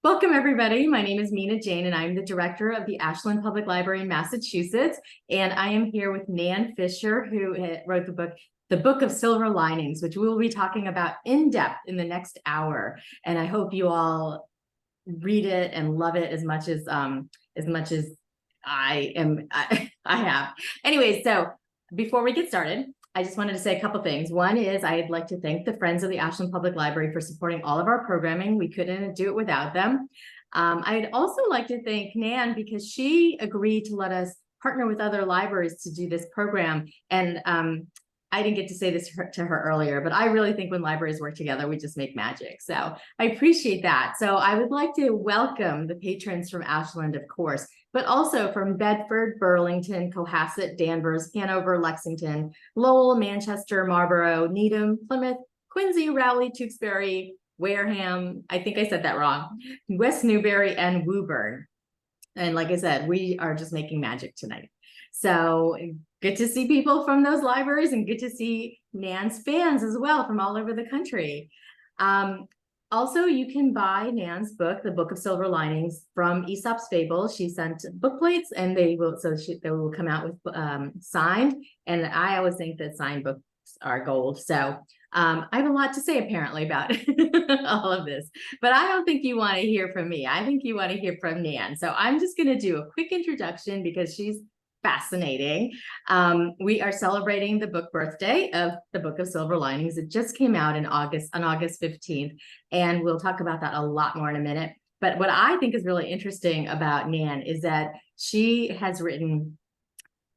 Welcome, everybody. My name is Mina Jane, and I'm the director of the Ashland Public Library in Massachusetts. And I am here with Nan Fischer, who wrote the book of Silver Linings, which we will be talking about in depth in the next hour. And I hope you all read it and love it as much as I am. I have. Anyway, so before we get started, I just wanted to say a couple things. One is I'd like to thank the Friends of the Ashland Public Library for supporting all of our programming. We couldn't do it without them. I'd also like to thank Nan because she agreed to let us partner with other libraries to do this program. And I didn't get to say this to her earlier, but I really think when libraries work together, we just make magic. So I appreciate that. So I would like to welcome the patrons from Ashland, of course, but also from Bedford, Burlington, Cohasset, Danvers, Hanover, Lexington, Lowell, Manchester, Marlborough, Needham, Plymouth, Quincy, Rowley, Tewksbury, Wareham, I think I said that wrong, West Newbury, and Woburn. And like I said, we are just making magic tonight. So good to see people from those libraries and good to see Nan's fans as well from all over the country. Also, you can buy Nan's book, The Book of Silver Linings, from Aesop's Fable. She sent book plates, and they will come out with signed. And I always think that signed books are gold. So I have a lot to say apparently about all of this, but I don't think you want to hear from me. I think you want to hear from Nan. So I'm just going to do a quick introduction because she's fascinating. We are celebrating the book birthday of The Book of Silver Linings. It just came out on August 15th, and we'll talk about that a lot more in a minute. But what I think is really interesting about Nan is that she has written,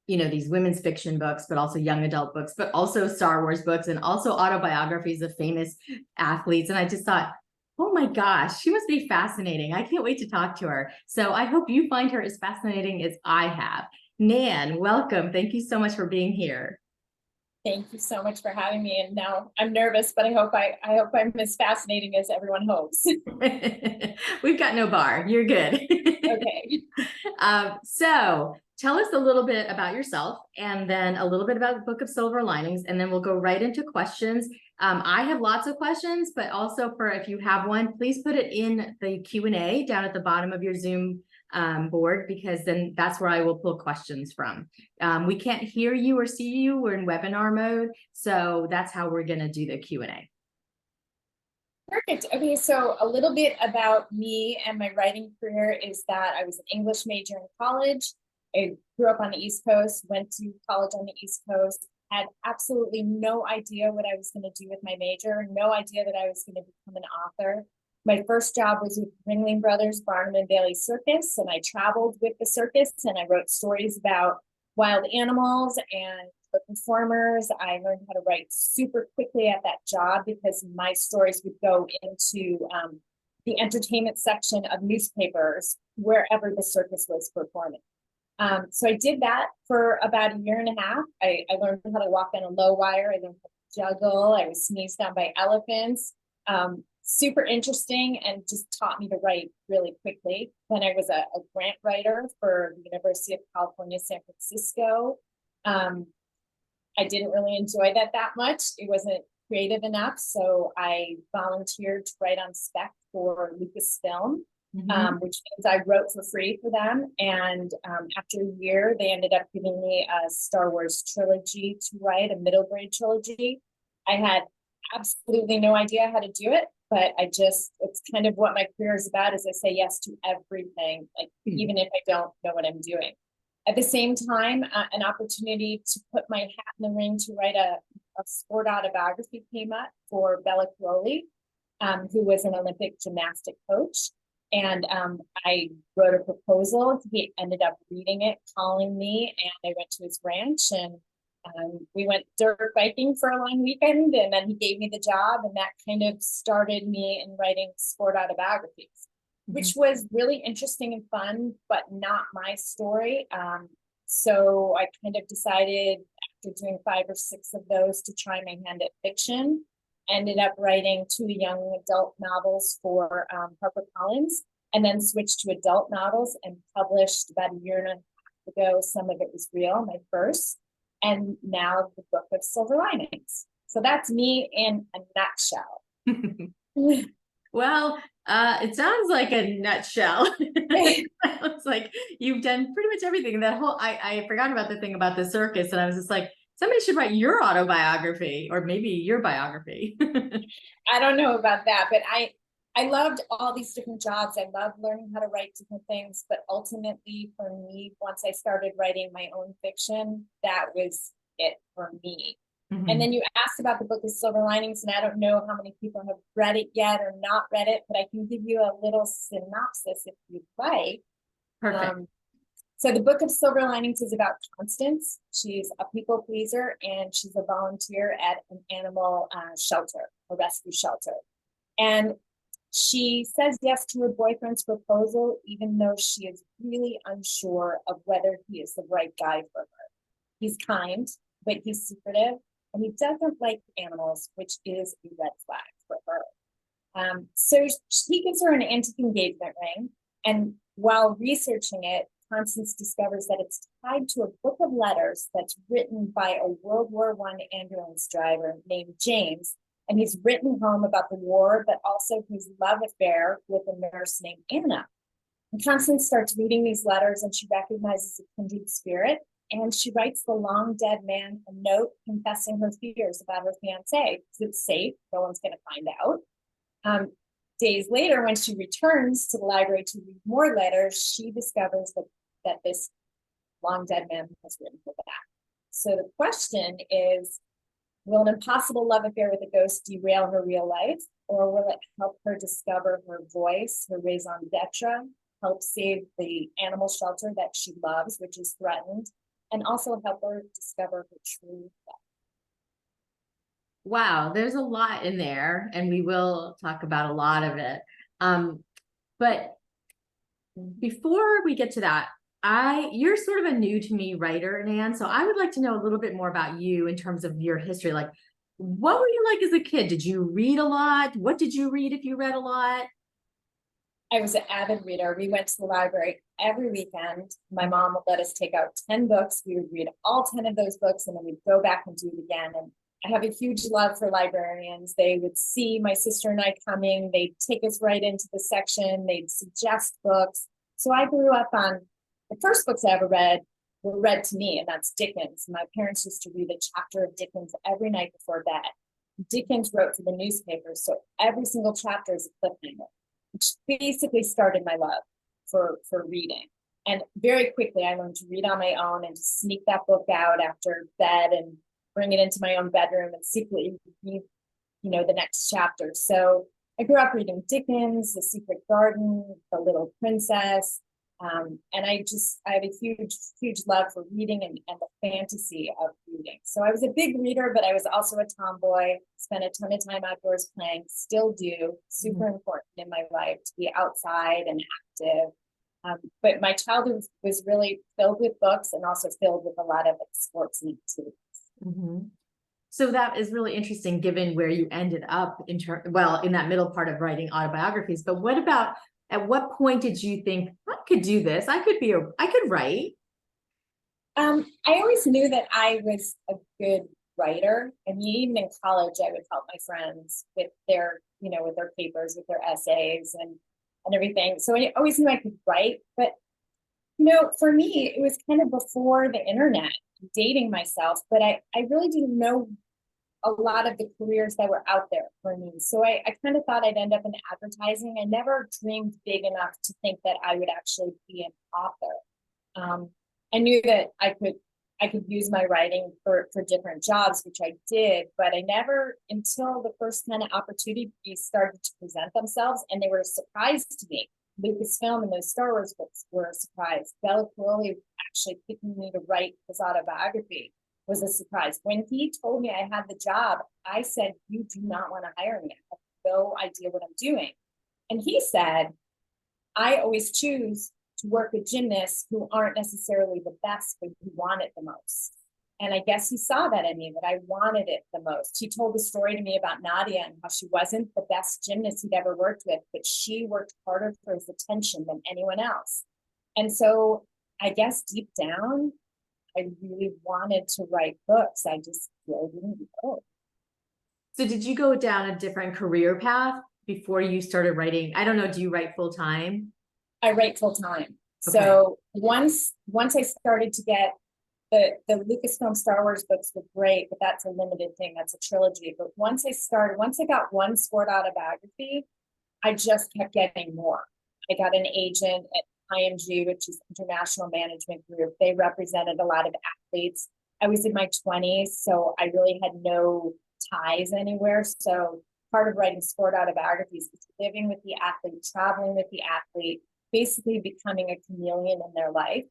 these women's fiction books, but also young adult books, but also Star Wars books, and also autobiographies of famous athletes. And I just thought, oh my gosh, she must be fascinating. I can't wait to talk to her. So I hope you find her as fascinating as I have. Nan, welcome. Thank you so much for being here. Thank you so much for having me. And now I'm nervous, but I hope I'm as fascinating as everyone hopes. We've got no bar. You're good. Okay. So tell us a little bit about yourself and then a little bit about the Book of Silver Linings, and then we'll go right into questions. I have lots of questions, but also if you have one, please put it in the Q&A down at the bottom of your Zoom board, because then that's where I will pull questions from. We can't hear you or see you. We're in webinar mode. So that's how we're going to do the Q&A. Perfect. Okay, so a little bit about me and my writing career is that I was an English major in college. I grew up on the East Coast, went to college on the East Coast, had absolutely no idea what I was going to do with my major, no idea that I was going to become an author. My first job was with Ringling Brothers Barnum and Bailey Circus, and I traveled with the circus, and I wrote stories about wild animals and the performers. I learned how to write super quickly at that job because my stories would go into the entertainment section of newspapers wherever the circus was performing. So I did that for about a year and a half. I learned how to walk on a low wire. I learned how to juggle. I was sneezed on by elephants. Super interesting, and just taught me to write really quickly. Then I was a grant writer for the University of California, San Francisco. I didn't really enjoy that much. It wasn't creative enough, so I volunteered to write on spec for Lucasfilm, which means I wrote for free for them. And after a year, they ended up giving me a Star Wars trilogy to write, a middle grade trilogy. I had absolutely no idea how to do it, but it's kind of what my career is about, is I say yes to everything, like even if I don't know what I'm doing. At the same time, an opportunity to put my hat in the ring to write a sport autobiography came up for Bella Caroli, who was an Olympic gymnastic coach. And I wrote a proposal. He ended up reading it, calling me, and I went to his ranch, and we went dirt biking for a long weekend, and then he gave me the job, and that kind of started me in writing sport autobiographies, which was really interesting and fun, but not my story. So I kind of decided, after doing 5 or 6 of those, to try my hand at fiction. Ended up writing 2 young adult novels for HarperCollins, and then switched to adult novels and published about a year and a half ago. Some of it was real, my first. And now the Book of Silver Linings. So that's me in a nutshell. Well, It sounds like a nutshell. It's like you've done pretty much everything. That whole I forgot about the thing about the circus, and I was just like, somebody should write your autobiography or maybe your biography. I don't know about that, but I loved all these different jobs. I loved learning how to write different things, but ultimately for me, once I started writing my own fiction, that was it for me. And then you asked about the book of Silver Linings, and I don't know how many people have read it yet or not read it, but I can give you a little synopsis if you'd like. Perfect. So the book of Silver Linings is about Constance. She's a people pleaser, and she's a volunteer at an animal shelter, a rescue shelter. And she says yes to her boyfriend's proposal, even though she is really unsure of whether he is the right guy for her. He's kind, but he's secretive, and he doesn't like animals, which is a red flag for her. So he gives her an antique engagement ring, and while researching it, Constance discovers that it's tied to a book of letters that's written by a World War I ambulance driver named James, and he's written home about the war, but also his love affair with a nurse named Anna. And Constance starts reading these letters, and she recognizes a kindred spirit, and she writes the long dead man a note confessing her fears about her fiance, because it's safe, no one's going to find out. Days later, when she returns to the library to read more letters, she discovers that this long dead man has written her back. So the question is, will an impossible love affair with a ghost derail her real life, or will it help her discover her voice, her raison d'etre, help save the animal shelter that she loves, which is threatened, and also help her discover her true self? Wow, there's a lot in there, and we will talk about a lot of it. But before we get to that, you're sort of a new to me writer, Nan. So I would like to know a little bit more about you in terms of your history. Like, what were you like as a kid? Did you read a lot? What did you read if you read a lot? I was an avid reader. We went to the library every weekend. My mom would let us take out 10 books. We would read all 10 of those books, and then we'd go back and do it again. And I have a huge love for librarians. They would see my sister and I coming. They'd take us right into the section. They'd suggest books. So I grew up on the first books I ever read were read to me, and that's Dickens. My parents used to read a chapter of Dickens every night before bed. Dickens wrote for the newspapers, so every single chapter is a cliffhanger, which basically started my love for reading. And very quickly, I learned to read on my own and to sneak that book out after bed and bring it into my own bedroom and secretly read, the next chapter. So I grew up reading Dickens, The Secret Garden, The Little Princess. And I have a huge love for reading and the fantasy of reading. So I was a big reader, but I was also a tomboy, spent a ton of time outdoors playing, still do, super important in my life to be outside and active. But my childhood was really filled with books and also filled with a lot of sports and activities. So that is really interesting, given where you ended up in that middle part of writing autobiographies. But what about, at what point did you think, I could do this? I could write. I always knew that I was a good writer. I mean, even in college, I would help my friends with their papers, with their essays and everything. So I always knew I could write. But, for me, it was kind of before the internet, dating myself, but I really didn't know a lot of the careers that were out there for me. So I kind of thought I'd end up in advertising. I never dreamed big enough to think that I would actually be an author. I knew that I could use my writing for different jobs, which I did, but I never, until the first kind of opportunities started to present themselves, and they were a surprise to me. Lucasfilm and those Star Wars books were a surprise. Bela Caroli actually picking me to write his autobiography was a surprise. When he told me I had the job, I said, "You do not want to hire me. I have no idea what I'm doing." And he said, "I always choose to work with gymnasts who aren't necessarily the best, but who want it the most." And I guess he saw that in me, that I wanted it the most. He told the story to me about Nadia and how she wasn't the best gymnast he'd ever worked with, but she worked harder for his attention than anyone else. And so I guess deep down, I really wanted to write books. I just really didn't know. So did you go down a different career path before you started writing? I don't know, do you write full time? I write full time. Okay. So once I started to get the Lucasfilm Star Wars books were great, but that's a limited thing. That's a trilogy. But once I got one sport autobiography, I just kept getting more. I got an agent at IMG, which is International Management Group. They represented a lot of athletes. I was in my 20s, so I really had no ties anywhere. So part of writing sport autobiographies is living with the athlete, traveling with the athlete, basically becoming a chameleon in their life.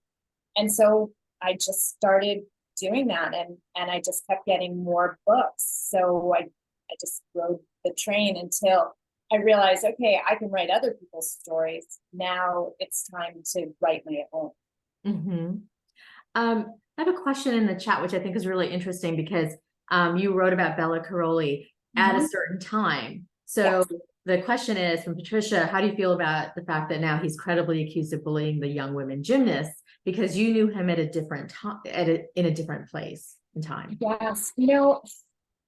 And so I just started doing that, and I just kept getting more books. So I just rode the train until I realized, okay, I can write other people's stories. Now it's time to write my own. Mm-hmm. I have a question in the chat, which I think is really interesting because you wrote about Bella Caroli at a certain time. So Yes. the question is from Patricia, how do you feel about the fact that now he's credibly accused of bullying the young women gymnasts because you knew him at a different time, in a different place in time? Yes,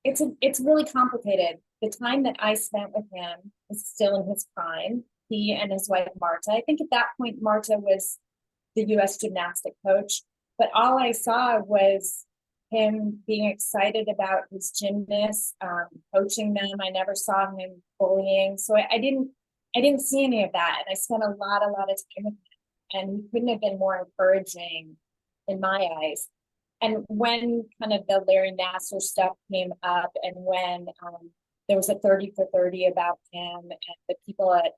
it's really complicated. The time that I spent with him was still in his prime. He and his wife Marta. I think at that point Marta was the U.S. gymnastic coach, but all I saw was him being excited about his gymnasts, coaching them. I never saw him bullying, so I didn't see any of that, and I spent a lot of time with him, and he couldn't have been more encouraging in my eyes. And when kind of the Larry Nassar stuff came up, and when there was a 30 for 30 about him, and the people at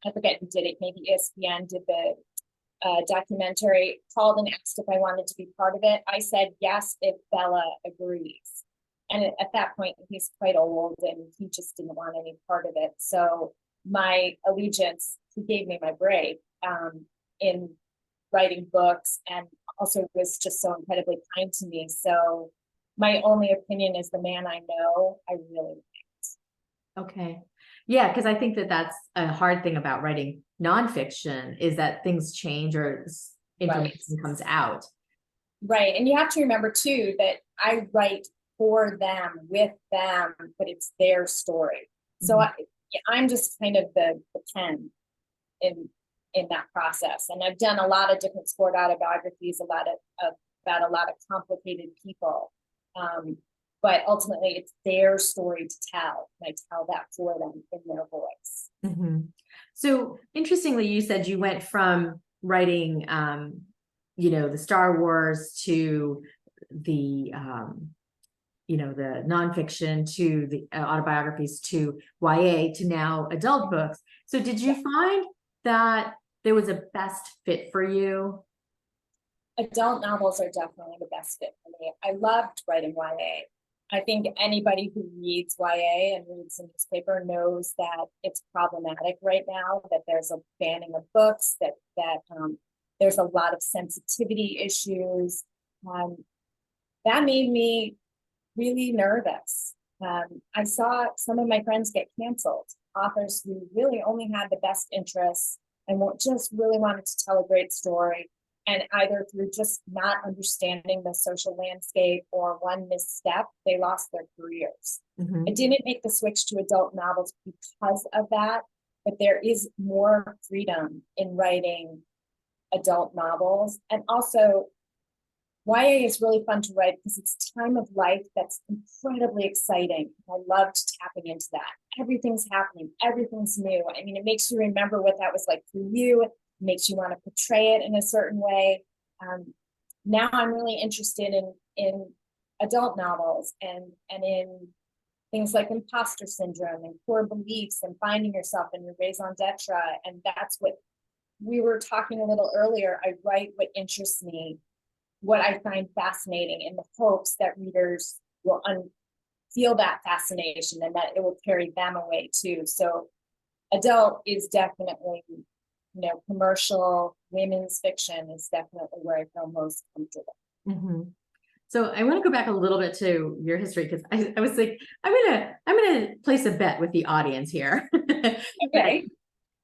I forget who did it, maybe ESPN did the documentary, called and asked if I wanted to be part of it. I said yes if Bella agrees. And at that point, he's quite old and he just didn't want any part of it. So my allegiance, he gave me my break in writing books, and also was just so incredibly kind to me. So my only opinion is the man I know, I really like. Okay. Yeah, because I think that that's a hard thing about writing nonfiction is that things change or information comes out. Right. And you have to remember too that I write for them, with them, but it's their story. So I'm just kind of the pen in that process. And I've done a lot of different sport autobiographies, about a lot of complicated people. But ultimately it's their story to tell. And I tell that for them in their voice. Mm-hmm. So interestingly, you said you went from writing, the Star Wars to the, the nonfiction to the autobiographies to YA to now adult books. So did you find that there was a best fit for you? Adult novels are definitely the best fit for me. I loved writing YA. I think anybody who reads YA and reads the newspaper knows that it's problematic right now, that there's a banning of books, that there's a lot of sensitivity issues. That made me really nervous. I saw some of my friends get canceled, authors who really only had the best interests and just really wanted to tell a great story. And either through just not understanding the social landscape or one misstep, they lost their careers. I didn't make the switch to adult novels because of that, but there is more freedom in writing adult novels. And also, YA is really fun to write because it's a time of life that's incredibly exciting. I loved tapping into that. Everything's happening, everything's new. I mean, it makes you remember what that was like for you. It makes you want to portray it in a certain way. Now I'm really interested in adult novels and in things like imposter syndrome and core beliefs and finding yourself in your raison d'etre. And that's what we were talking a little earlier. I write what interests me, what I find fascinating, in the hopes that readers will feel that fascination and that it will carry them away too. So adult is definitely, commercial women's fiction is definitely where I feel most comfortable. So I want to go back a little bit to your history, because I was like, I'm gonna place a bet with the audience here. Okay.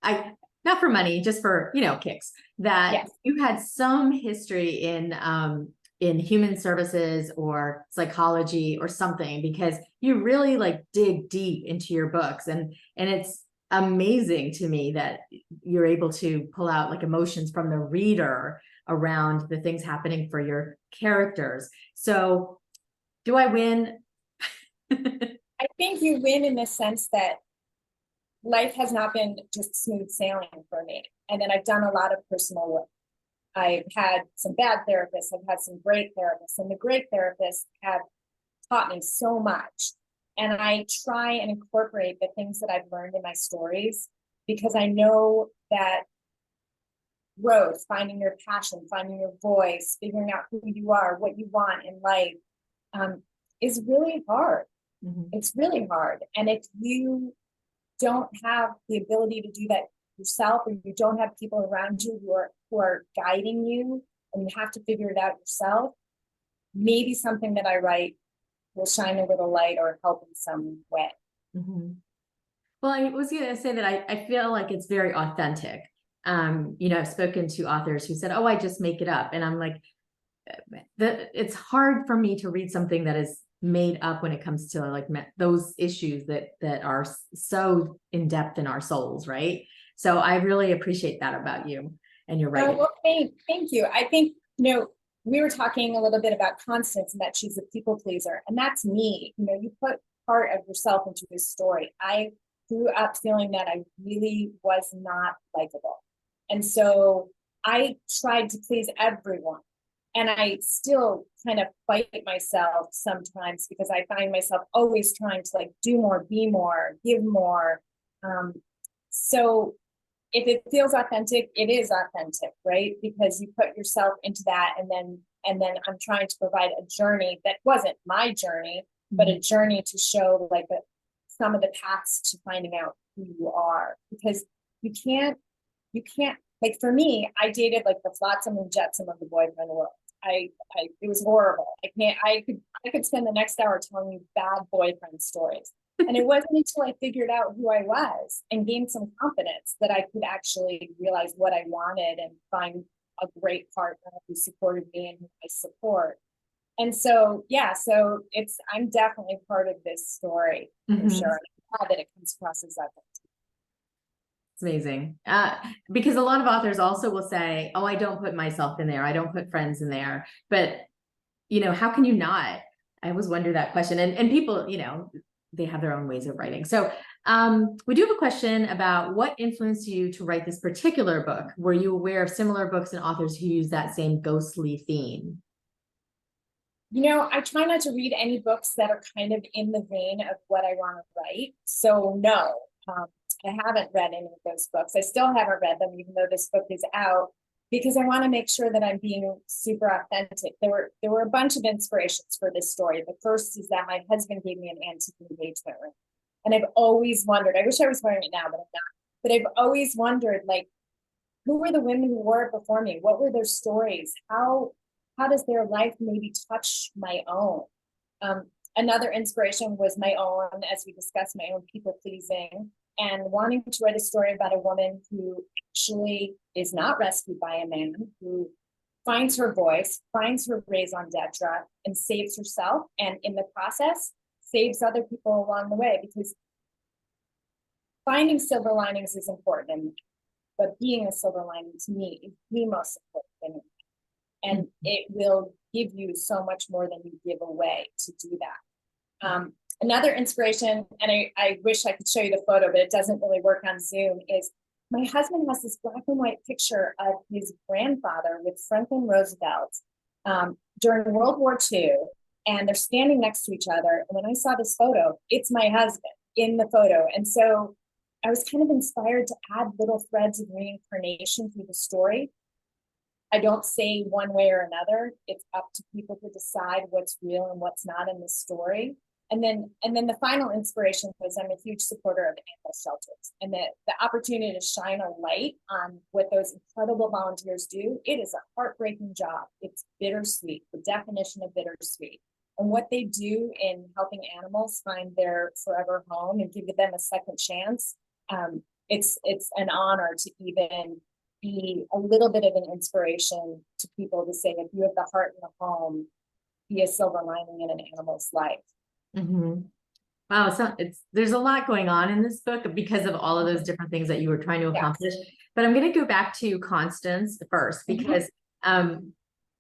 I not for money, just for kicks, that Yes. you had some history in human services or psychology or something, because you really dig deep into your books, and it's amazing to me that you're able to pull out like emotions from the reader around the things happening for your characters. So do I win? I think you win in the sense that life has not been just smooth sailing for me. And then I've done a lot of personal work. I've had some bad therapists, I've had some great therapists, and the great therapists have taught me so much. And I try and incorporate the things that I've learned in my stories, because I know that growth, finding your passion, finding your voice, figuring out who you are, what you want in life, is really hard. It's really hard. And if you don't have the ability to do that yourself, or you don't have people around you who are guiding you, and you have to figure it out yourself, maybe something that I write will shine a little light or help in some way. Well, I was going to say that I feel like it's very authentic. I've spoken to authors who said, "Oh, I just make it up," and I'm like, it's hard for me to read something that is made up when it comes to like those issues that are so in depth in our souls, right? So I really appreciate that about you and your writing. Well, thank you. I think, we were talking a little bit about Constance and that she's a people pleaser, and that's me. You put part of yourself into this story. I grew up feeling that I really was not likable. And so I tried to please everyone. And I still kind of fight myself sometimes, because I find myself always trying to like do more, be more, give more. So if it feels authentic, it is authentic, right? Because you put yourself into that, and then I'm trying to provide a journey that wasn't my journey, but a journey to show like some of the paths to finding out who you are. Because you can't, like for me, I dated like the flotsam and jetsam of the boyfriend world. It was horrible. I could spend the next hour telling you bad boyfriend stories. And it wasn't until I figured out who I was and gained some confidence that I could actually realize what I wanted and find a great partner who supported me and who I support. And so, I'm definitely part of this story for sure. I'm glad that it comes across as that. It's amazing. Because a lot of authors also will say, "Oh, I don't put myself in there. I don't put friends in there." But, how can you not? I always wonder that question. And people, they have their own ways of writing. So we do have a question about what influenced you to write this particular book. Were you aware of similar books and authors who use that same ghostly theme? I try not to read any books that are kind of in the vein of what I want to write. So no, I haven't read any of those books. I still haven't read them, even though this book is out, because I want to make sure that I'm being super authentic. There were a bunch of inspirations for this story. The first is that my husband gave me an antique engagement ring. And I've always wondered, I wish I was wearing it now, but I'm not. But I've always wondered, like, who were the women who wore it before me? What were their stories? How does their life maybe touch my own? Another inspiration was my own, as we discussed, my own people pleasing, and wanting to write a story about a woman who actually is not rescued by a man, who finds her voice, finds her raison d'etre, and saves herself, and in the process, saves other people along the way. Because finding silver linings is important, but being a silver lining to me is the most important thing. And it will give you so much more than you give away to do that. Another inspiration, and I wish I could show you the photo, but it doesn't really work on Zoom, is my husband has this black and white picture of his grandfather with Franklin Roosevelt during World War II, and they're standing next to each other. And when I saw this photo, it's my husband in the photo. And so I was kind of inspired to add little threads of reincarnation through the story. I don't say one way or another. It's up to people to decide what's real and what's not in the story. And then the final inspiration was, I'm a huge supporter of animal shelters, and the opportunity to shine a light on what those incredible volunteers do. It is a heartbreaking job. It's bittersweet, the definition of bittersweet. And what they do in helping animals find their forever home and give them a second chance, it's an honor to even be a little bit of an inspiration to people to say, if you have the heart and the home, be a silver lining in an animal's life. Mm-hmm. Wow, so there's a lot going on in this book because of all of those different things that you were trying to Yes. accomplish. But I'm going to go back to Constance first Mhm. because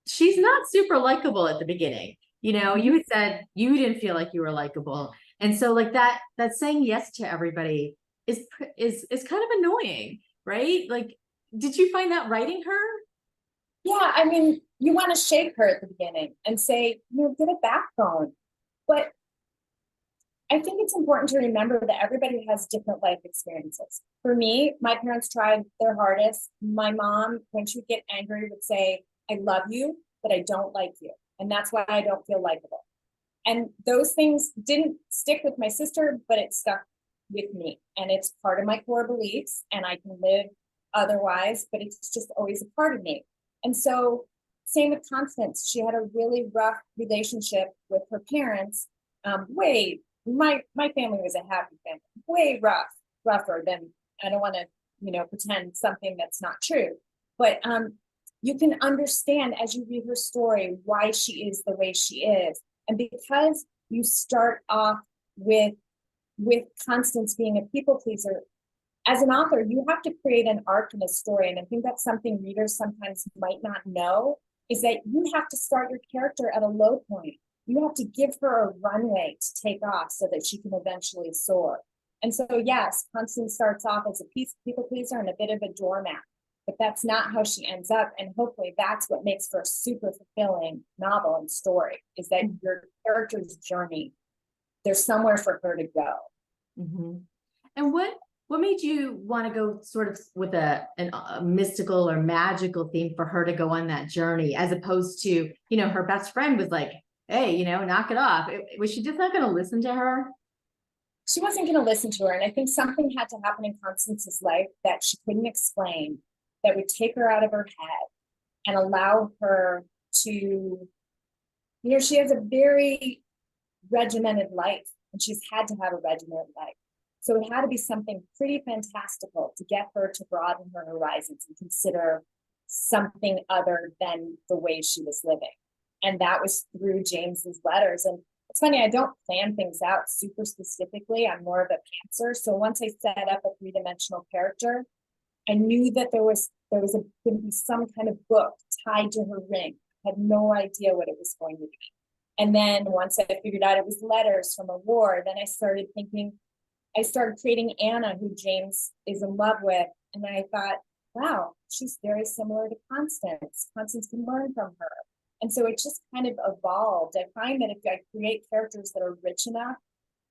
she's not super likable at the beginning. You know, you had said you didn't feel like you were likable, and so like that saying yes to everybody is kind of annoying, right? Like, did you find that writing her? Yeah, I mean, you want to shake her at the beginning and say, get a backbone. But I think it's important to remember that everybody has different life experiences. For me, my parents tried their hardest. My mom, when she would get angry, would say, I love you, but I don't like you. And that's why I don't feel likable. And those things didn't stick with my sister, but it stuck with me. And it's part of my core beliefs, and I can live otherwise, but it's just always a part of me. And so, same with Constance. She had a really rough relationship with her parents. My family was a happy family, way rougher than, I don't want to, pretend something that's not true. But you can understand as you read her story why she is the way she is. And because you start off with Constance being a people pleaser, as an author, you have to create an arc in a story. And I think that's something readers sometimes might not know, is that you have to start your character at a low point. You have to give her a runway to take off so that she can eventually soar. And so, yes, Constance starts off as a people pleaser and a bit of a doormat, but that's not how she ends up. And hopefully that's what makes for a super fulfilling novel and story, is that your character's journey, there's somewhere for her to go. Mm-hmm. And what made you want to go sort of with a mystical or magical theme for her to go on that journey, as opposed to, her best friend was like, hey, knock it off. Was she just not going to listen to her? She wasn't going to listen to her. And I think something had to happen in Constance's life that she couldn't explain, that would take her out of her head and allow her to, she has a very regimented life, and she's had to have a regimented life. So it had to be something pretty fantastical to get her to broaden her horizons and consider something other than the way she was living. And that was through James's letters. And it's funny, I don't plan things out super specifically. I'm more of a pantser. So once I set up a three-dimensional character, I knew that there was going to be some kind of book tied to her ring. I had no idea what it was going to be. And then once I figured out it was letters from a war, then I started creating Anna, who James is in love with. And I thought, wow, she's very similar to Constance. Constance can learn from her. And so it just kind of evolved. I find that if I create characters that are rich enough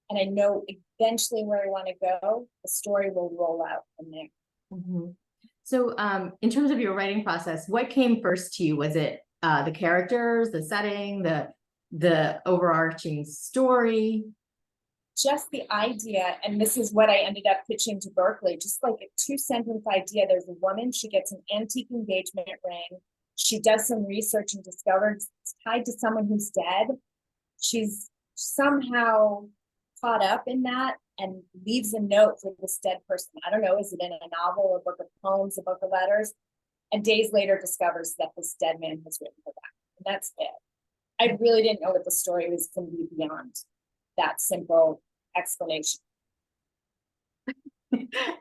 and I know eventually where I want to go, the story will roll out from there. Mm-hmm. So in terms of your writing process, what came first to you? Was it the characters, the setting, the overarching story? Just the idea, and this is what I ended up pitching to Berkeley, just like a 2-sentence idea. There's a woman, she gets an antique engagement ring. She does some research and discovers it's tied to someone who's dead. She's somehow caught up in that and leaves a note for this dead person. I don't know, is it in a novel, a book of poems, a book of letters? And days later discovers that this dead man has written her back. And that's it. I really didn't know what the story was going to be beyond that simple explanation.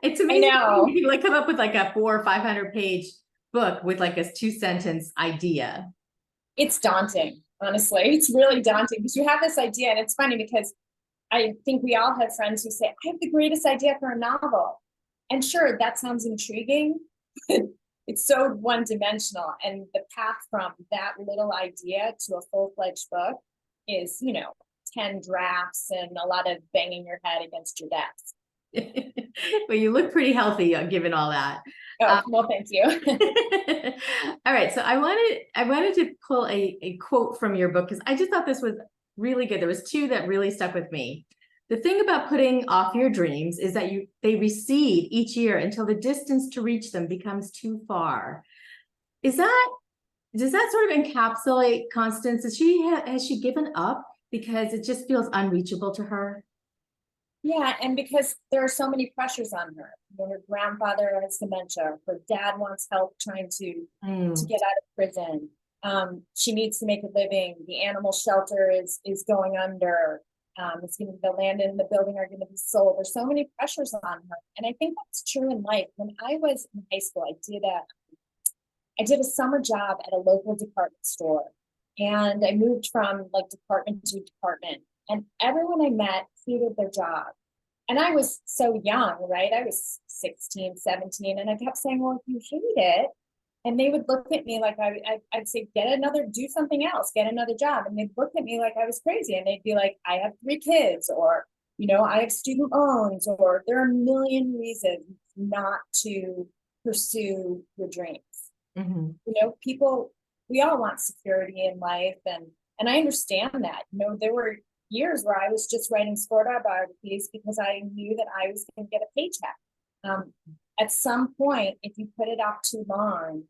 It's amazing. I know. You can like come up with like a 400 or 500 page book with like a 2-sentence idea. It's daunting, honestly. It's really daunting because you have this idea, and it's funny because I think we all have friends who say, I have the greatest idea for a novel. And sure, that sounds intriguing. It's so one-dimensional. And the path from that little idea to a full-fledged book is, 10 drafts and a lot of banging your head against your desk. Well, you look pretty healthy given all that. Oh, well, thank you. All right. So I wanted to pull a quote from your book, because I just thought this was really good. There was 2 that really stuck with me. The thing about putting off your dreams is that they recede each year until the distance to reach them becomes too far. Does that sort of encapsulate Constance? Has she given up because it just feels unreachable to her? Yeah, and because there are so many pressures on her. Her grandfather has dementia. Her dad wants help trying to get out of prison. She needs to make a living. The animal shelter is going under. The land and the building are going to be sold. There's so many pressures on her. And I think that's true in life. When I was in high school, I did a summer job at a local department store. And I moved from like department to department. And everyone I met hated their job. And I was so young, right? I was 16, 17. And I kept saying, well, if you hate it, and they would look at me like I'd say, do something else, get another job. And they'd look at me like I was crazy. And they'd be like, I have 3 kids, or, I have student loans, or there are a million reasons not to pursue your dreams. Mm-hmm. People, we all want security in life. And I understand that. There were years where I was just writing sport biographies because I knew that I was going to get a paycheck. At some point, if you put it off too long,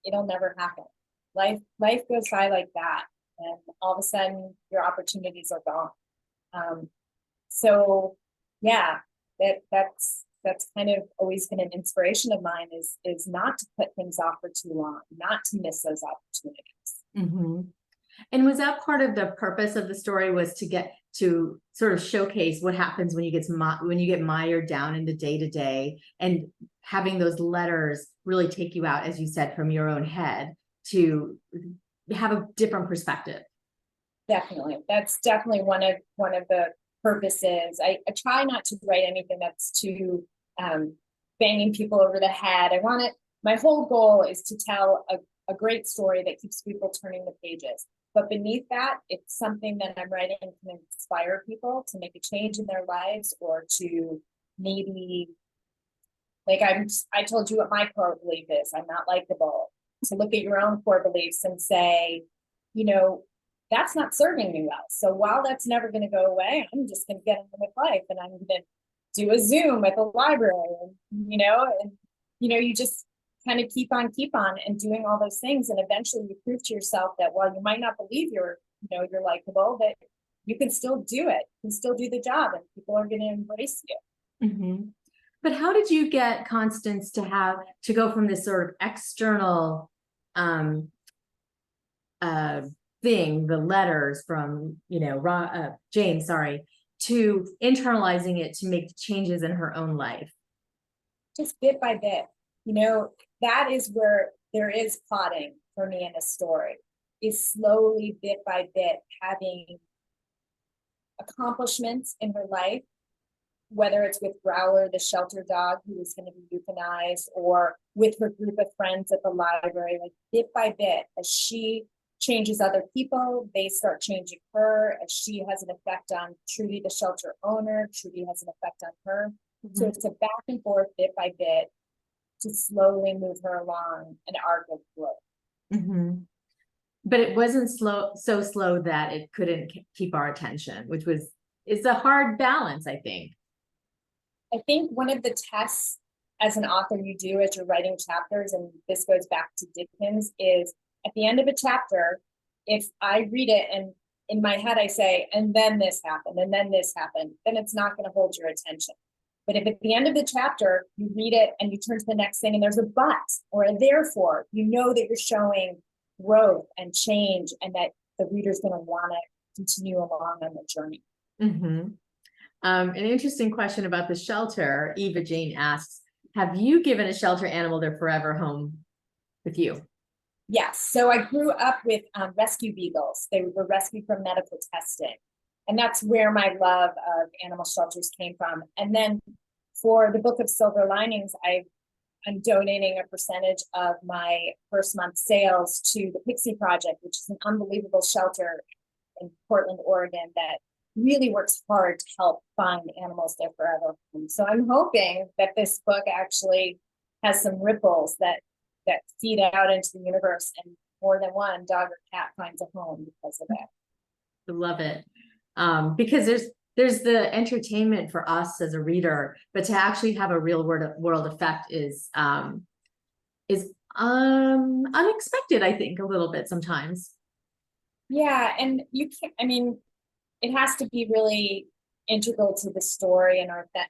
it'll never happen. Life goes by like that, and all of a sudden your opportunities are gone. So yeah, that's kind of always been an inspiration of mine, is not to put things off for too long, not to miss those opportunities. Mm-hmm. And was that part of the purpose of the story, was to get to sort of showcase what happens when you get mired down in the day-to-day, and having those letters really take you out, as you said, from your own head to have a different perspective? Definitely. That's definitely one of the purposes. I try not to write anything that's too banging people over the head. My whole goal is to tell a great story that keeps people turning the pages. But beneath that, it's something that I'm writing can inspire people to make a change in their lives, or to maybe, like I told you what my core belief is, I'm not likable. To look at your own core beliefs and say, that's not serving me well. So while that's never going to go away, I'm just going to get on with life, and I'm going to do a Zoom at the library, and you just kind of keep on and doing all those things. And eventually you prove to yourself that while you might not believe you're likable, that you can still do it, you can still do the job, and people are going to embrace you. Mm-hmm. But how did you get Constance to go from this sort of external thing, the letters from, James, to internalizing it to make changes in her own life? Just bit by bit. That is where there is plotting for me in a story, is slowly, bit by bit, having accomplishments in her life, whether it's with Growler, the shelter dog who is going to be euthanized, or with her group of friends at the library. Like, bit by bit, as she changes other people, they start changing her. As she has an effect on Trudy, the shelter owner, Trudy has an effect on her. Mm-hmm. So it's a back and forth, bit by bit, to slowly move her along an arc of growth. Mm-hmm. But it wasn't so slow that it couldn't keep our attention, it's a hard balance, I think. I think one of the tests as an author you do as you're writing chapters, and this goes back to Dickens, is at the end of a chapter, if I read it and in my head I say, and then this happened, and then this happened, then it's not going to hold your attention. But if at the end of the chapter, you read it and you turn to the next thing and there's a but or a therefore, that you're showing growth and change, and that the reader's going to want to continue along on the journey. Mm-hmm. An interesting question about the shelter. Eva Jane asks, have you given a shelter animal their forever home with you? Yes. So I grew up with rescue beagles. They were rescued from medical testing. And that's where my love of animal shelters came from. And then for the book of Silver Linings, I'm donating a percentage of my first month sales to the Pixie Project, which is an unbelievable shelter in Portland, Oregon, that really works hard to help find animals their forever home. So I'm hoping that this book actually has some ripples that feed out into the universe, and more than one dog or cat finds a home because of it. I love it. Because there's the entertainment for us as a reader, but to actually have a real world effect is unexpected, I think, a little bit sometimes. Yeah, and it has to be really integral to the story and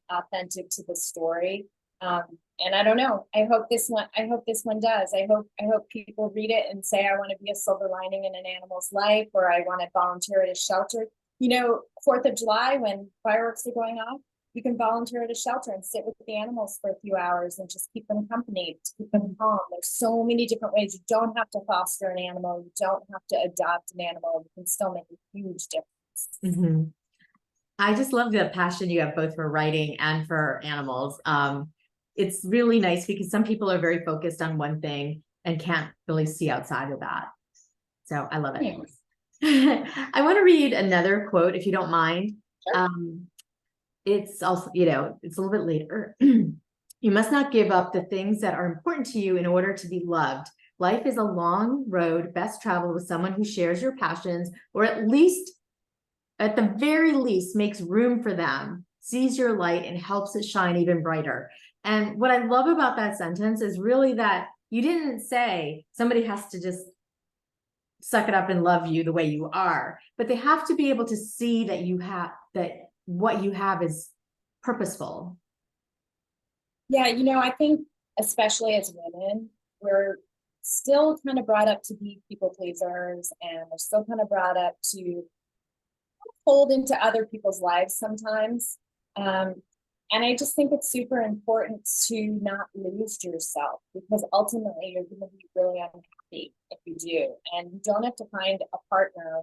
authentic to the story. And I don't know. I hope this one does. I hope people read it and say, I want to be a silver lining in an animal's life, or I want to volunteer at a shelter. you know, 4th of July, when fireworks are going off, you can volunteer at a shelter and sit with the animals for a few hours and just keep them company, to keep them calm. There's so many different ways. You don't have to foster an animal. You don't have to adopt an animal. You can still make a huge difference. Mm-hmm. I just love the passion you have both for writing and for animals. It's really nice because some people are very focused on one thing and can't really see outside of that. So I love it. Thanks. I want to read another quote, if you don't mind. Sure. It's also, you know, it's a little bit later. You must not give up the things that are important to you in order to be loved. Life is a long road, best traveled with someone who shares your passions, or at the very least, makes room for them, sees your light, and helps it shine even brighter. And what I love about that sentence is really that you didn't say somebody has to just suck it up and love you the way you are, but they have to be able to see that what you have is purposeful. Yeah, you know, I think especially as women, we're still kind of brought up to be people pleasers, and we're still kind of brought up to fold into other people's lives sometimes. And I just think it's super important to not lose yourself, because ultimately you're going to be really unhappy if you do. And you don't have to find a partner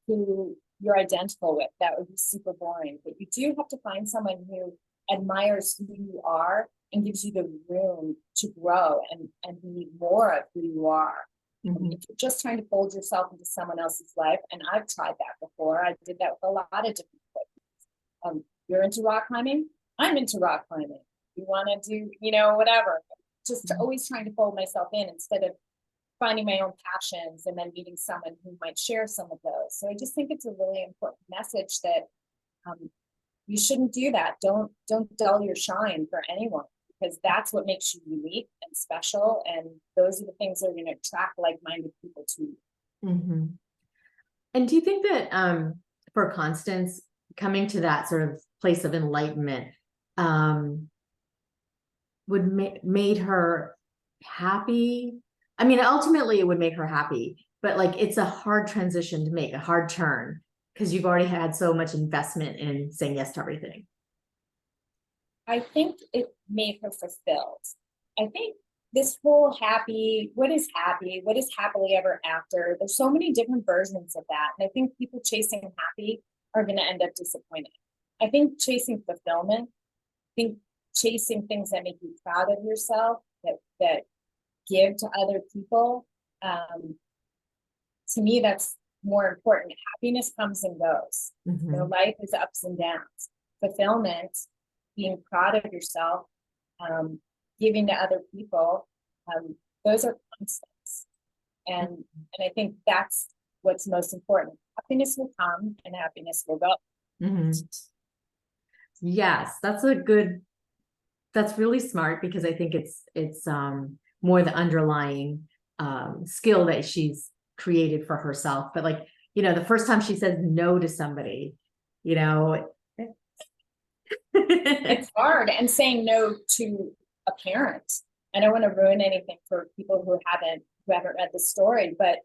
who you're identical with. That would be super boring. But you do have to find someone who admires who you are and gives you the room to grow and be more of who you are. Mm-hmm. If you're just trying to fold yourself into someone else's life, and I've tried that before. I did that with a lot of different places. You're into rock climbing, I'm into rock climbing. You want to do, you know, whatever. Just always trying to fold myself in instead of finding my own passions and then meeting someone who might share some of those. So I just think it's a really important message that you shouldn't do that. Don't dull your shine for anyone, because that's what makes you unique and special. And those are the things that are going to attract like-minded people to you. Mm-hmm. And do you think that for Constance, coming to that sort of place of enlightenment would made her happy? I mean, ultimately it would make her happy, but like it's a hard transition to make, a hard turn, because you've already had so much investment in saying yes to everything. I think it made her fulfilled. I think this whole what is happily ever after? There's so many different versions of that. And I think people chasing happy are going to end up disappointed. I think chasing fulfillment, chasing things that make you proud of yourself, that give to other people, to me, that's more important. Happiness comes and goes. Mm-hmm. You know, life is ups and downs. Fulfillment, being proud of yourself, giving to other people, those are constants. And I think that's what's most important. Happiness will come and happiness will go. Mm-hmm. Yes, that's really smart, because I think it's more the underlying skill that she's created for herself. But like, you know, the first time she says no to somebody, you know, it's hard. And saying no to a parent. I don't want to ruin anything for people who haven't read the story, but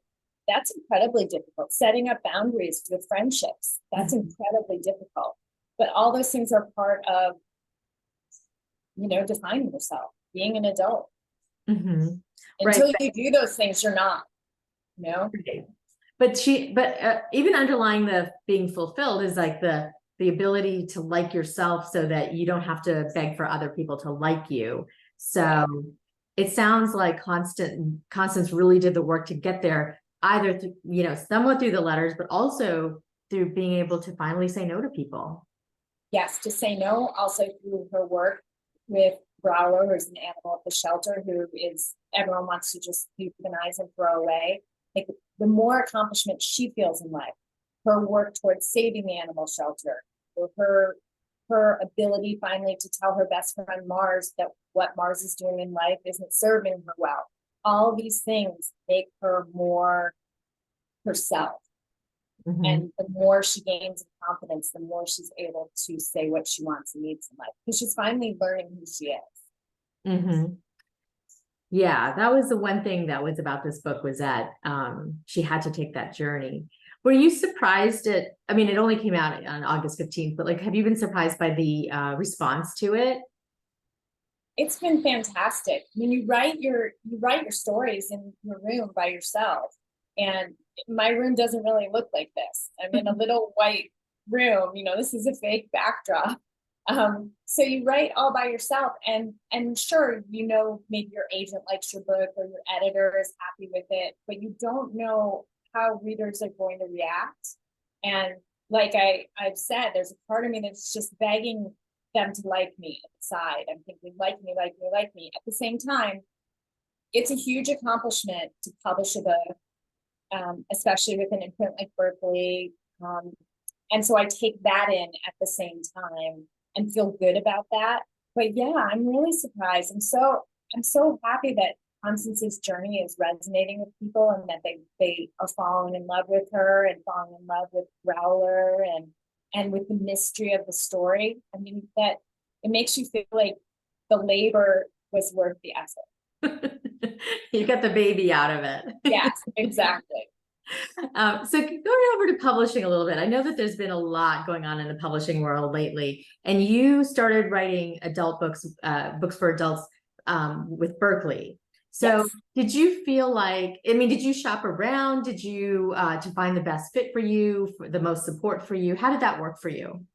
that's incredibly difficult. Setting up boundaries with friendships, that's incredibly difficult. But all those things are part of, you know, defining yourself, being an adult. Mm-hmm. Until you do those things, you're not, you know. But even underlying the being fulfilled is like the ability to like yourself, so that you don't have to beg for other people to like you. So it sounds like Constance really did the work to get there, either through, you know, somewhat through the letters, but also through being able to finally say no to people. Yes, to say no, also through her work with Growler, who's an animal at the shelter, who is, everyone wants to just euthanize and throw away. Like, the more accomplishment she feels in life, her work towards saving the animal shelter, or her ability finally to tell her best friend Mars that what Mars is doing in life isn't serving her well. All these things make her more herself. Mm-hmm. And the more she gains confidence, the more she's able to say what she wants and needs in life, because she's finally learning who she is. Mm-hmm. Yeah, that was the one thing that was about this book, was that she had to take that journey. Were you surprised at, I mean, it only came out on August 15th, but like, have you been surprised by the response to it? It's been fantastic. I mean, you write your stories in your room by yourself. And my room doesn't really look like this. I'm in a little white room, this is a fake backdrop. So you write all by yourself, and sure, maybe your agent likes your book or your editor is happy with it, but you don't know how readers are going to react. And like I've said, there's a part of me that's just begging them to like me inside. I'm thinking, like me, like me, like me. At the same time, it's a huge accomplishment to publish a book, especially with an imprint like Berkeley. And so I take that in at the same time and feel good about that. But yeah, I'm really surprised. I'm so happy that Constance's journey is resonating with people, and that they are falling in love with her and falling in love with Growler and with the mystery of the story. I mean, that it makes you feel like the labor was worth the effort. You got the baby out of it. Yes, exactly. So going over to publishing a little bit, I know that there's been a lot going on in the publishing world lately, and you started writing adult books, books for adults, with Berkeley. So Yes. did you feel like, I mean, did you shop around? Did you, to find the best fit for you, for the most support for you? How did that work for you?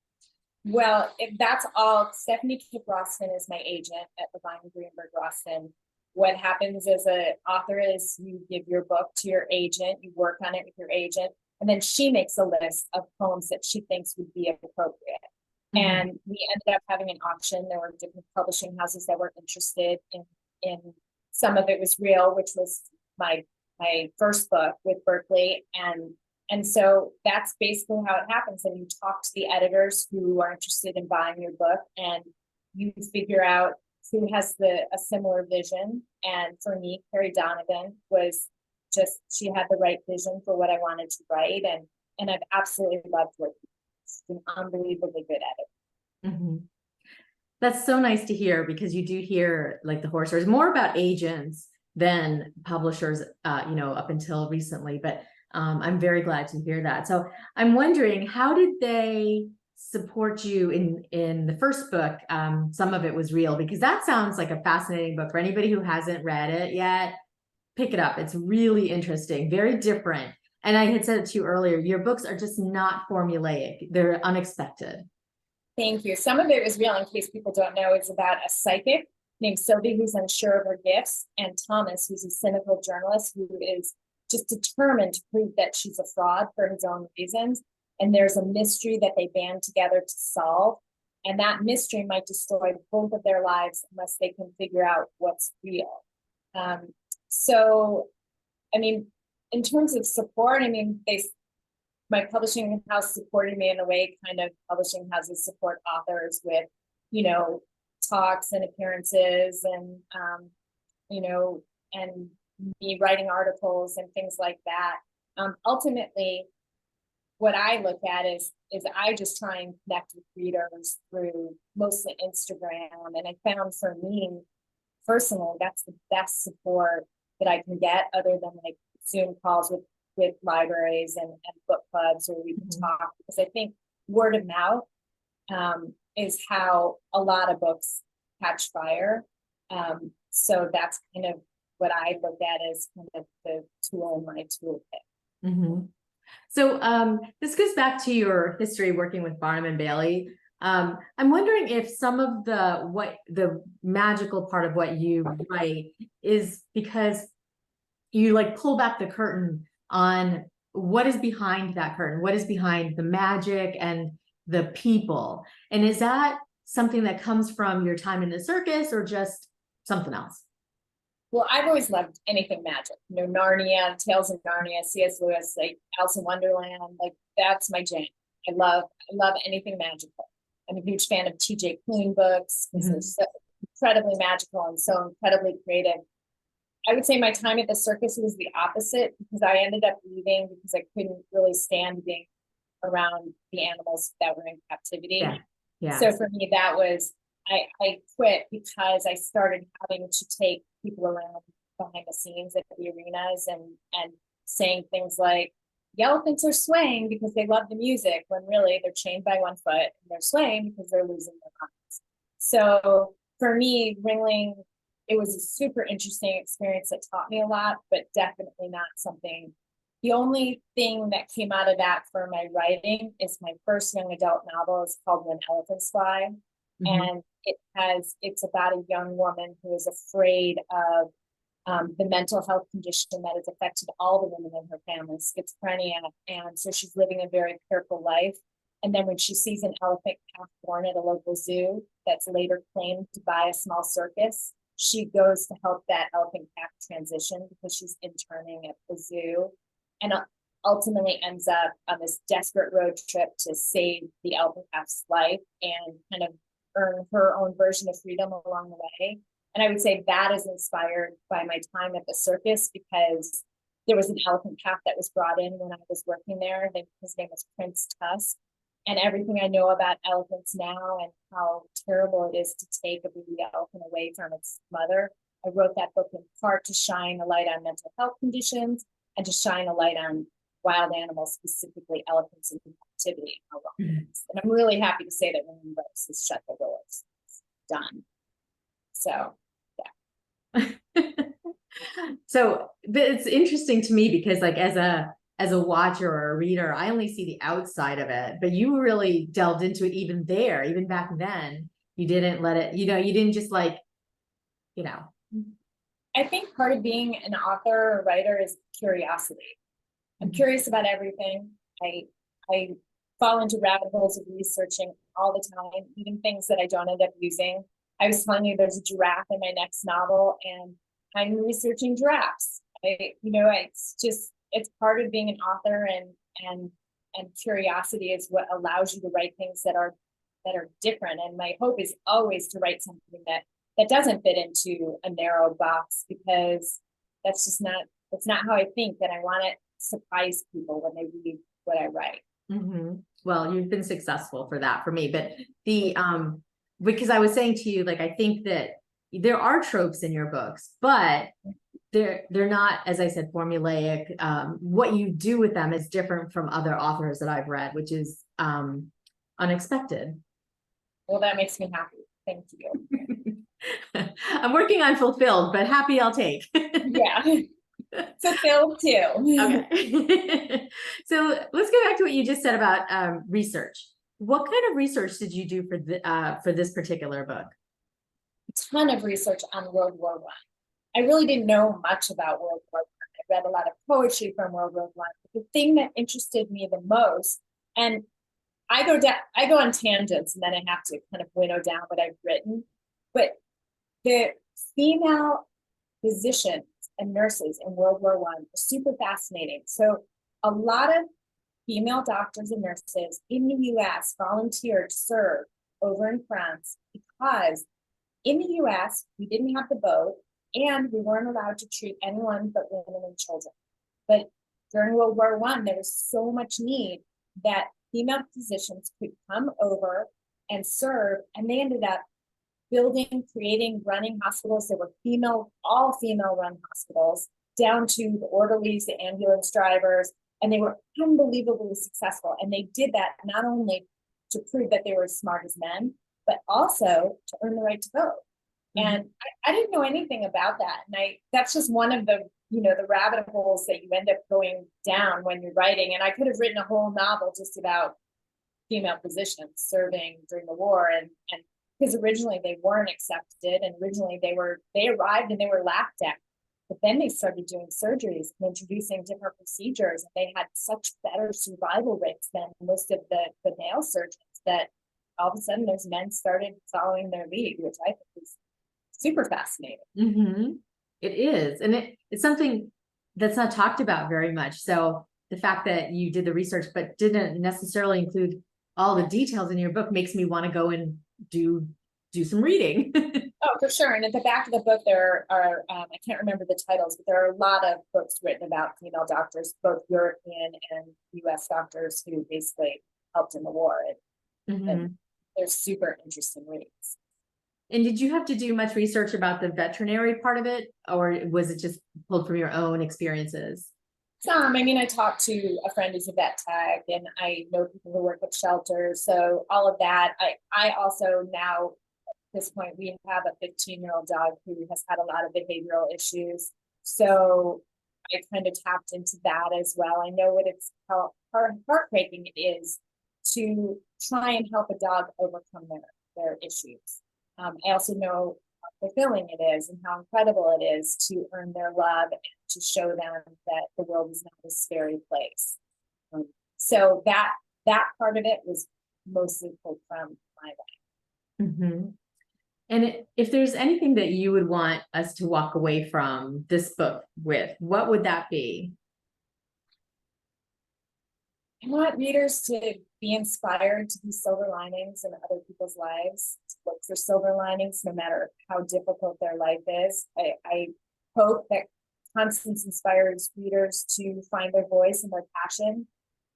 Well, if that's all, Stephanie Kip Roston is my agent at Levine Greenberg Roston. What happens as an author is you give your book to your agent, you work on it with your agent, and then she makes a list of poems that she thinks would be appropriate. And we ended up having an auction. There were different publishing houses that were interested in some of it was real, which was my first book with Berkeley. And so that's basically how it happens. And you talk to the editors who are interested in buying your book, and you figure out who has a similar vision. And for me, Carrie Donovan was she had the right vision for what I wanted to write. And I've absolutely loved working. She's an unbelievably good editor. Mm-hmm. That's so nice to hear, because you do hear like the horror stories more about agents than publishers, up until recently. But I'm very glad to hear that. So I'm wondering, how did they support you in the first book? Some of it was real, because that sounds like a fascinating book for anybody who hasn't read it yet. Pick it up. It's really interesting, very different. And I had said it to you earlier, your books are just not formulaic. They're unexpected. Thank you. Some of it was real, in case people don't know. It's about a psychic named Sylvie who's unsure of her gifts, and Thomas, who's a cynical journalist who is just determined to prove that she's a fraud for his own reasons. And there's a mystery that they band together to solve. And that mystery might destroy both of their lives unless they can figure out what's real. So, I mean, in terms of support, I mean, my publishing house supported me in a way kind of publishing houses support authors with, talks and appearances and, and me writing articles and things like that. Ultimately, what I look at is I just try and connect with readers through mostly Instagram. And I found for me personally, that's the best support that I can get, other than like Zoom calls with libraries and book clubs where we can talk, because I think word of mouth is how a lot of books catch fire. So that's kind of what I look at as kind of the tool in my toolkit. Mm-hmm. So this goes back to your history working with Barnum and Bailey. I'm wondering if some of the magical part of what you write is because you like pull back the curtain on what is behind that curtain, what is behind the magic and the people. And is that something that comes from your time in the circus, or just something else? Well, I've always loved anything magic. Narnia, Tales of Narnia, C.S. Lewis, like Alice in Wonderland, like that's my jam. I love anything magical. I'm a huge fan of T.J. Klune books because they're so incredibly magical and so incredibly creative. I would say my time at the circus was the opposite, because I ended up leaving because I couldn't really stand being around the animals that were in captivity. Yeah. Yeah. So for me, that was, I quit because I started having to take people around behind the scenes at the arenas and saying things like, the elephants are swaying because they love the music, when really they're chained by one foot and they're swaying because they're losing their minds. So for me, Ringling, it was a super interesting experience that taught me a lot, but definitely not something. The only thing that came out of that for my writing is my first young adult novel is called When Elephants Fly. And it's about a young woman who is afraid of the mental health condition that has affected all the women in her family, schizophrenia. And so she's living a very careful life. And then when she sees an elephant calf born at a local zoo that's later claimed by a small circus, she goes to help that elephant calf transition because she's interning at the zoo, and ultimately ends up on this desperate road trip to save the elephant calf's life and kind of earn her own version of freedom along the way. And I would say that is inspired by my time at the circus, because there was an elephant calf that was brought in when I was working there. His name was Prince Tusk. And everything I know about elephants now and how terrible it is to take a baby elephant away from its mother, I wrote that book in part to shine a light on mental health conditions and to shine a light on wild animals, specifically elephants in captivity and how wrong it is. And I'm really happy to say that Women Rose has shut the doors. It's done. So, So, but it's interesting to me because like as a watcher or a reader, I only see the outside of it, but you really delved into it even there, even back then. You didn't let it, you didn't just like, I think part of being an author or writer is curiosity. I'm curious about everything. I fall into rabbit holes of researching all the time, even things that I don't end up using. I was telling you there's a giraffe in my next novel, and I'm researching giraffes. It's part of being an author, and curiosity is what allows you to write things that are different. And my hope is always to write something that doesn't fit into a narrow box, because that's not how I think. That I want to surprise people when they read what I write. Well, you've been successful for that for me, but because I was saying to you, like, I think that there are tropes in your books, but they're not, as I said, formulaic. What you do with them is different from other authors that I've read, which is unexpected. Well, that makes me happy. Thank you. I'm working on fulfilled, but happy I'll take. Yeah. Fulfilled too. Okay. So let's go back to what you just said about research. What kind of research did you do for this particular book? A ton of research on World War I. I really didn't know much about World War I. I read a lot of poetry from World War I. But the thing that interested me the most, and I go on tangents, and then I have to kind of winnow down what I've written, but the female physicians and nurses in World War I are super fascinating. So a lot of female doctors and nurses in the US volunteered to serve over in France, because in the US, we didn't have the vote, and we weren't allowed to treat anyone but women and children. But during World War I, there was so much need that female physicians could come over and serve, and they ended up building, creating, running hospitals that were all female run hospitals, down to the orderlies, the ambulance drivers, and they were unbelievably successful. And they did that not only to prove that they were as smart as men, but also to earn the right to vote. And I didn't know anything about that. And that's just one of the rabbit holes that you end up going down when you're writing. And I could have written a whole novel just about female physicians serving during the war, and because originally they weren't accepted, and originally they arrived and they were laughed at. But then they started doing surgeries and introducing different procedures, and they had such better survival rates than most of the male surgeons, that all of a sudden those men started following their lead, which I think is super fascinating. It is, and it's something that's not talked about very much. So the fact that you did the research but didn't necessarily include all the details in your book makes me want to go and do some reading. Oh, for sure. And at the back of the book, there are, I can't remember the titles, but there are a lot of books written about female doctors, both European and US doctors who basically helped in the war. And they're super interesting reads. And did you have to do much research about the veterinary part of it, or was it just pulled from your own experiences? Some, I mean, I talked to a friend who's a vet tech, and I know people who work at shelters. So all of that. I also now at this point we have a 15-year-old dog who has had a lot of behavioral issues. So I kind of tapped into that as well. I know what it's how heartbreaking it is to try and help a dog overcome their issues. I also know how fulfilling it is and how incredible it is to earn their love and to show them that the world is not a scary place. So that part of it was mostly pulled from my life. Mm-hmm. And if there's anything that you would want us to walk away from this book with, what would that be? I want readers to be inspired to be silver linings in other people's lives, to look for silver linings no matter how difficult their life is. I hope that Constance inspires readers to find their voice and their passion,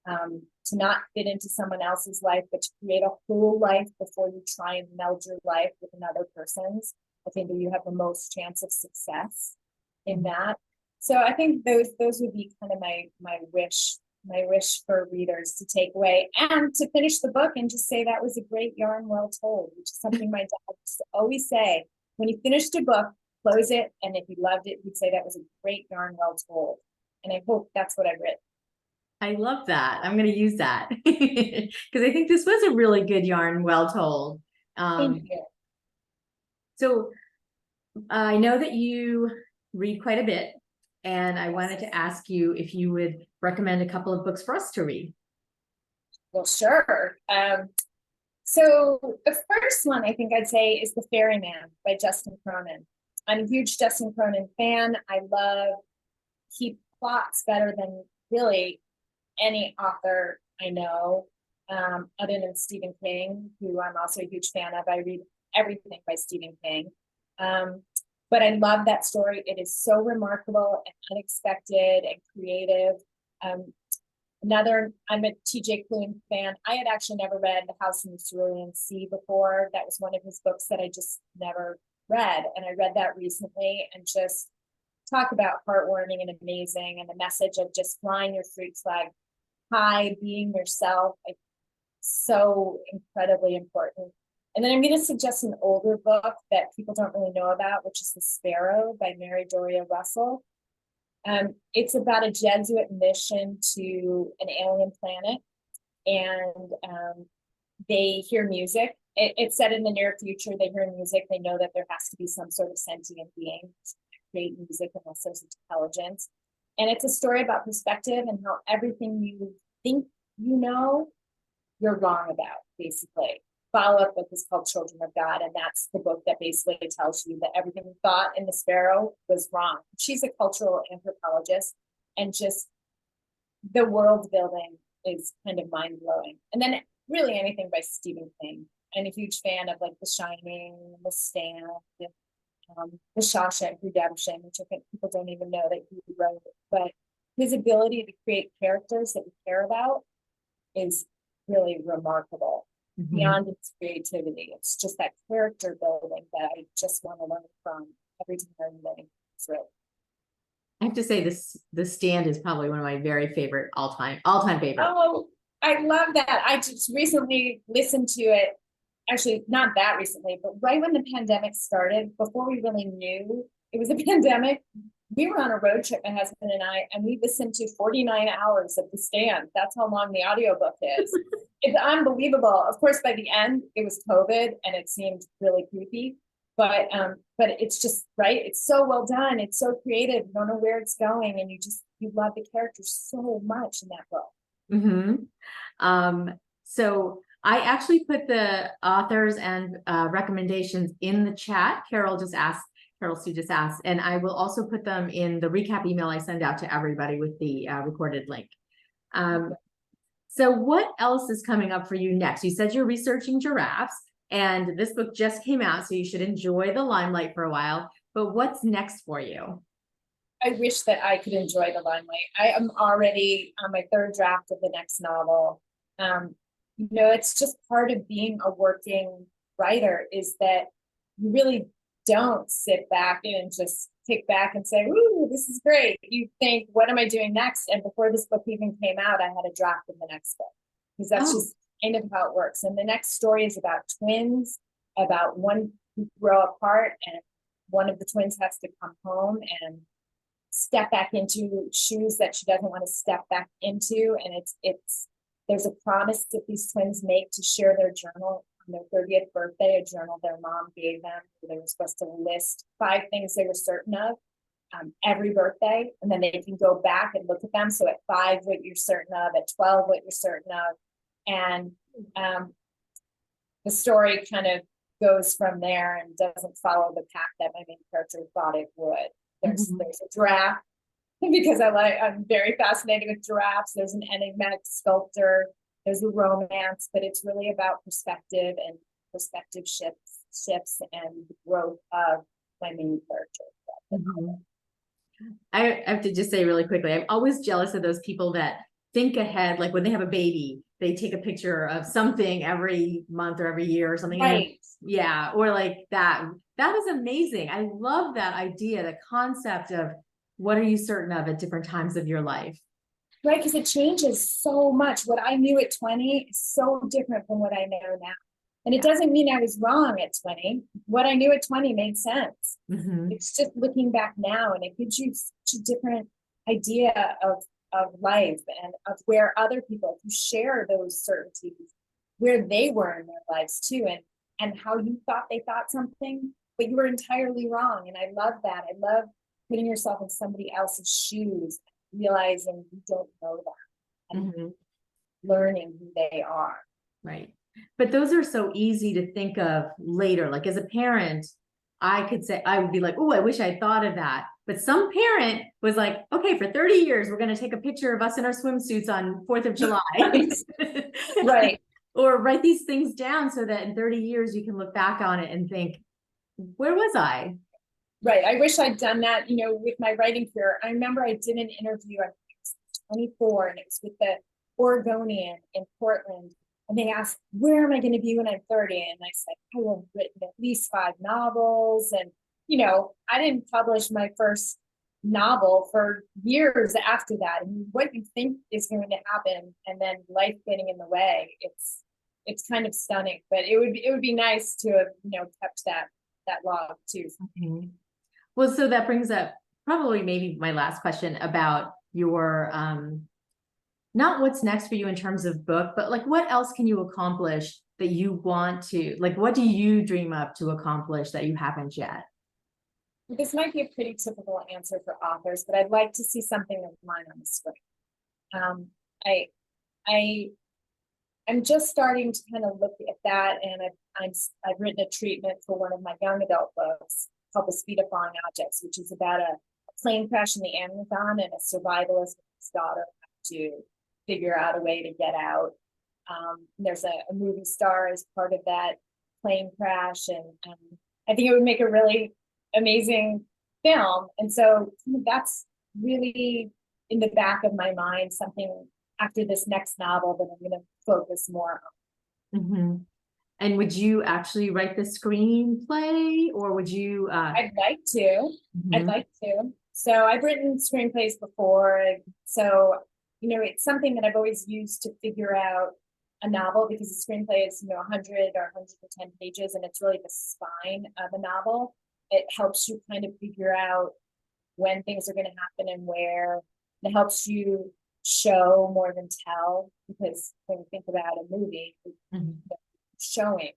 to not fit into someone else's life, but to create a whole life before you try and meld your life with another person's. I think that you have the most chance of success in that. So I think those would be kind of my wish for readers to take away, and to finish the book and just say that was a great yarn well told, which is something my dad used to always say. When he finished a book, close it, and if he loved it, he'd say that was a great yarn well told. And I hope that's what I've written. I love that. I'm going to use that because I think this was a really good yarn well told. Thank you. So I know that you read quite a bit, and I wanted to ask you if you would recommend a couple of books for us to read. Well, sure. So the first one I think I'd say is The Ferryman by Justin Cronin. I'm a huge Justin Cronin fan. He plots better than really any author I know, other than Stephen King, who I'm also a huge fan of. I read everything by Stephen King. But I love that story. It is so remarkable and unexpected and creative. I'm a TJ Klune fan. I had actually never read The House in the Cerulean Sea before. That was one of his books that I just never read. And I read that recently, and just talk about heartwarming and amazing, and the message of just flying your freak flag high, being yourself. So incredibly important. And then I'm going to suggest an older book that people don't really know about, which is The Sparrow by Mary Doria Russell. It's about a Jesuit mission to an alien planet, and they hear music. It's set in the near future. They hear music. They know that there has to be some sort of sentient being to create music and all sorts of intelligence. And it's a story about perspective and how everything you think you know, you're wrong about, basically. Follow-up book is called Children of God, and that's the book that basically tells you that everything you thought in The Sparrow was wrong. She's a cultural anthropologist, and just the world building is kind of mind-blowing. And then really anything by Stephen King. I'm a huge fan of like The Shining, The Stand, The Shawshank Redemption, which I think people don't even know that he wrote. But his ability to create characters that you care about is really remarkable. Mm-hmm. Beyond its creativity, it's just that character building that I just want to learn from every time I'm reading through. I have to say The Stand is probably one of my very favorite all-time favorite. Oh, I love that. I just recently listened to it. Actually, not that recently, but right when the pandemic started, before we really knew it was a pandemic, we were on a road trip, my husband and I, and we listened to 49 hours of The Stand. That's how long the audiobook is. It's unbelievable. Of course, by the end, it was COVID and it seemed really creepy, but it's just, right? It's so well done. It's so creative. You don't know where it's going, and you love the characters so much in that book. Mm-hmm. So I actually put the authors and recommendations in the chat. Carol Sue just asked, and I will also put them in the recap email I send out to everybody with the recorded link. So what else is coming up for you next? You said you're researching giraffes, and this book just came out, so you should enjoy the limelight for a while. But what's next for you? I wish that I could enjoy the limelight. I am already on my third draft of the next novel. It's just part of being a working writer, is that you really don't sit back and just kick back and say, "Ooh, this is great." You think, "What am I doing next?" And before this book even came out, I had a draft of the next book, because that's just kind of how it works. And the next story is about twins, about one who grow apart, and one of the twins has to come home and step back into shoes that she doesn't want to step back into. And it's there's a promise that these twins make to share their journal on their 30th birthday, a journal their mom gave them. They were supposed to list 5 things they were certain of every birthday, and then they can go back and look at them. So at 5, what you're certain of, at 12, what you're certain of. And the story kind of goes from there and doesn't follow the path that my main character thought it would. There's a giraffe, because I'm very fascinated with giraffes. There's an enigmatic sculptor, there's a romance, but it's really about perspective and perspective shifts and the growth of my main character. I have to just say really quickly, I'm always jealous of those people that think ahead, like when they have a baby, they take a picture of something every month or every year or something. Right. Yeah. Or like that. That is amazing. I love that idea, the concept of what are you certain of at different times of your life? Right, because it changes so much. What I knew at 20 is so different from what I know now. And it doesn't mean I was wrong at 20. What I knew at 20 made sense. It's just looking back now, and it gives you such a different idea of life and of where other people who share those certainties, where they were in their lives too, and how you thought they thought something, but you were entirely wrong. And I love that. I love putting yourself in somebody else's shoes, realizing you don't know them, and learning who they are. Right. But those are so easy to think of later. Like as a parent, I could say, I would be like, oh, I wish I thought of that. But some parent was like, okay, for 30 years, we're going to take a picture of us in our swimsuits on 4th of July. Right. Or write these things down so that in 30 years, you can look back on it and think, where was I? Right. I wish I'd done that, with my writing career. I remember I did an interview, I think it was 24, and it was with the Oregonian in Portland. And they asked, where am I going to be when I'm 30? And I said, I will have written at least 5 novels. And, I didn't publish my first novel for years after that. And what you think is going to happen, and then life getting in the way, it's kind of stunning. But it would be nice to have, kept that log too. Well, so that brings up probably maybe my last question about your, not what's next for you in terms of book, but like what else can you accomplish that you want to, like, what do you dream up to accomplish that you haven't yet? This might be a pretty typical answer for authors, but I'd like to see something of mine on the screen. I'm just starting to kind of look at that, and I've written a treatment for one of my young adult books called The Speed of Falling Objects, which is about a plane crash in the Amazon, and a survivalist and his daughter have to figure out a way to get out. There's a movie star as part of that plane crash, and I think it would make a really amazing film. And so that's really in the back of my mind, something after this next novel that I'm going to focus more on. And would you actually write the screenplay, or would you? I'd like to. I'd like to. So I've written screenplays before. So, it's something that I've always used to figure out a novel, because a screenplay is, 100 or 110 pages, and it's really the spine of a novel. It helps you kind of figure out when things are going to happen and where. It helps you show more than tell, because when you think about a movie, showing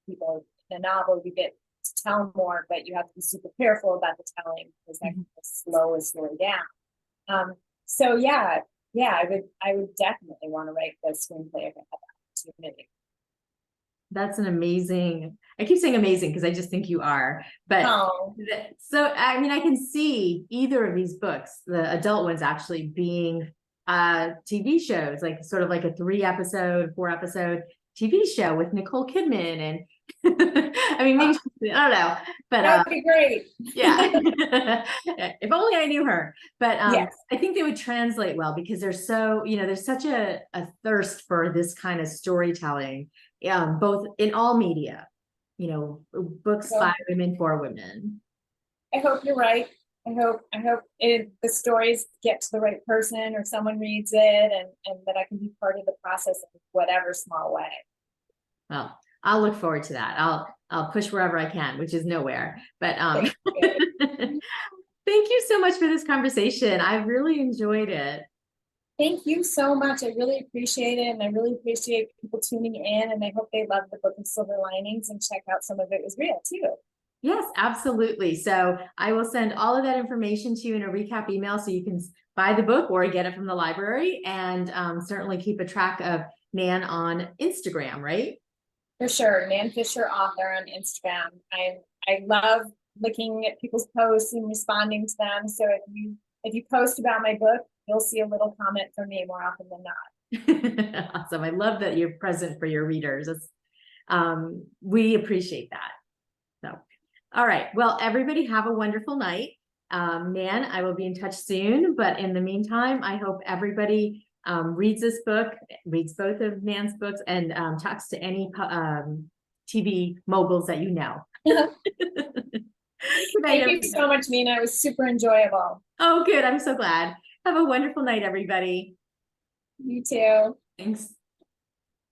people, in a novel you get to tell more, but you have to be super careful about the telling, because that can slow down. So yeah, I would definitely want to write the screenplay if I had the opportunity. That's an amazing, I keep saying amazing because I just think you are, but so, I mean, I can see either of these books, the adult ones actually being TV shows, like sort of like a 3-episode, 4-episode TV show with Nicole Kidman. And I mean, maybe, I don't know, but that would be great. Yeah. If only I knew her. But yes. I think they would translate well, because there's so, there's such a thirst for this kind of storytelling, both in all media. you know, books So by women for women. I hope you're right. I hope the stories get to the right person or someone reads it and that I can be part of the process in whatever small way. Well, I'll look forward to that. I'll push wherever I can, which is nowhere. But Thank you. thank you so much for this conversation. I've really enjoyed it. Thank you so much. I really appreciate it. And I really appreciate people tuning in. And I hope they love the Book of Silver Linings and check out some of it was real too. Yes, absolutely. So I will send all of that information to you in a recap email so you can buy the book or get it from the library, and certainly keep a track of Nan on Instagram, right? For sure. Nan Fischer author on Instagram. I love looking at people's posts and responding to them. So if you post about my book, you'll see a little comment from me more often than not. Awesome. I love that you're present for your readers. We appreciate that. So, all right. Well, everybody have a wonderful night. Nan, I will be in touch soon, but in the meantime, I hope everybody reads this book, reads both of Nan's books, and talks to any TV moguls that you know. Thank you so much, Mina. It was super enjoyable. Oh, good. I'm so glad. Have a wonderful night, everybody. You too. Thanks.